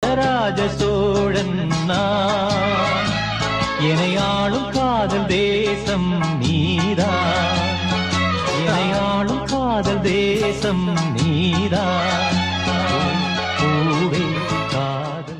ராஜராஜ சோழன் நான். என்னை ஆளும் காதல் தேசம் நீதான். என்னை ஆளும் காதல் தேசம் நீதான். பூவே காதல்.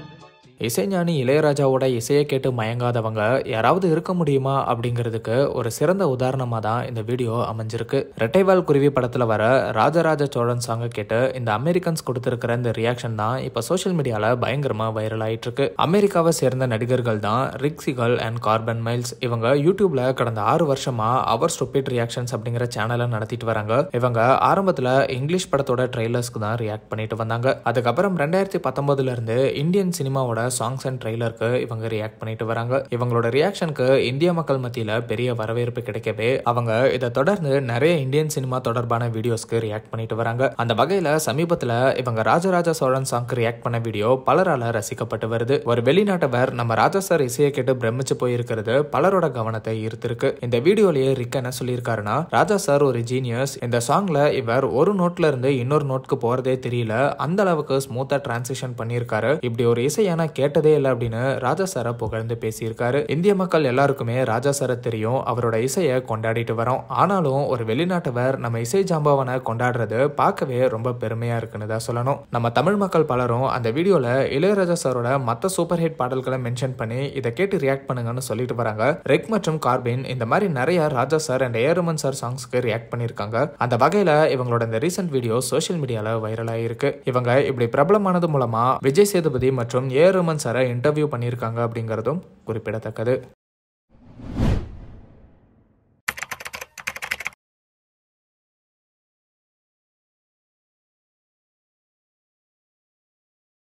இசைஞானி இளையராஜாவோட இசையை கேட்டு மயங்காதவங்க யாராவது இருக்க முடியுமா அப்படிங்கிறதுக்கு ஒரு சிறந்த உதாரணமாக தான் இந்த வீடியோ அமைஞ்சிருக்கு. ரெட்டைவால் குருவி படத்தில் வர ராஜராஜ சோழன் சாங்கை கேட்டு இந்த அமெரிக்கன்ஸ் கொடுத்துருக்கிற இந்த ரியாக்ஷன் தான் இப்போ சோஷியல் மீடியாவில் பயங்கரமாக வைரல் ஆயிட்டு இருக்கு. அமெரிக்காவை சேர்ந்த நடிகர்கள் தான் ரிக் சிகல் அண்ட் கார்பன் மைல்ஸ். இவங்க யூடியூப்ல கடந்த 6 வருஷமா அவர் ஸ்டூபிட் ரியாக்ஷன்ஸ் அப்படிங்கிற சேனலை நடத்திட்டு வராங்க. இவங்க ஆரம்பத்தில் இங்கிலீஷ் படத்தோட ட்ரெய்லர்ஸ்க்கு தான் ரியாக்ட் பண்ணிட்டு வந்தாங்க. அதுக்கப்புறம் 2019 இருந்து இந்தியன் சினிமாவோட சாங்ஸ் அண்ட் ட்ரெய்லருக்கு இவங்க ரியாக்ட் பண்ணிட்டு வராங்க. இவங்களோட ரியாக்ஷனுக்கு இந்திய மக்கள் மத்தியில பெரிய வரவேற்பு கிடைக்கவே அவங்க இதை தொடர்ந்து நிறைய இந்தியன் சினிமா தொடர்பான வீடியோஸ்க்கு ரியாக்ட் பண்ணிட்டு வராங்க. அந்த வகையில சமீபத்துல இவங்க ராஜராஜ சோழன் சாங்க்கு ரியாக்ட் பண்ண வீடியோ பலரால ரசிக்கப்பட்டு வருது. ஒரு வெளிநாட்டவர் நம்ம ராஜா சார் இசையை கேட்டு பிரமிச்சு போயிருக்கிறது பலரோட கவனத்தை ஈர்த்திருக்கு. இந்த வீடியோலயே ரிக் என்ன சொல்லியிருக்காருன்னா, ராஜா சார் ஒரு ஜீனியஸ். இந்த சாங்ல இவர் ஒரு நோட்ல இருந்து இன்னொரு நோட்க்கு போறதே தெரியல, அந்த அளவுக்கு ஸ்மூத்தா டிரான்சிஷன் பண்ணியிருக்காரு. இப்படி ஒரு இசையான கேட்டதே இல்லை அப்படின்னு ராஜா சாரை புகழ்ந்து பேசியிருக்காரு. இந்திய மக்கள் எல்லாருக்குமே ராஜா சாரை தெரியும், அவரோட இசையை கொண்டாடிட்டு வரோம். ஆனாலும் ஒரு வெளிநாட்டவர் நம்ம இசை ஜாம்பவனை கொண்டாடுறது பார்க்கவே ரொம்ப பெருமையா இருக்குன்னு தான் சொல்லணும். நம்ம தமிழ் மக்கள் பலரும் அந்த வீடியோல இளையராஜா சாரோட மற்ற சூப்பர் ஹிட் பாடல்களை மென்ஷன் பண்ணி இதை கேட்டு ரியாக்ட் பண்ணுங்கன்னு சொல்லிட்டு வராங்க. ரெக் மற்றும் கார்பின் இந்த மாதிரி நிறைய Raja sir and AR sir சாங்ஸ்க்கு ரியாக்ட் பண்ணிருக்காங்க. அந்த வகையில இவங்களோட இந்த ரீசென்ட் வீடியோ சோஷியல் மீடியால வைரல் ஆயிருக்கு. இவங்க இப்படி பிரபலமானது மூலமா விஜய் சேதுபதி மற்றும் ஏஆர் சாரை இன்டர்வியூ பண்ணியிருக்காங்க அப்படிங்கிறதும் குறிப்பிடத்தக்கது.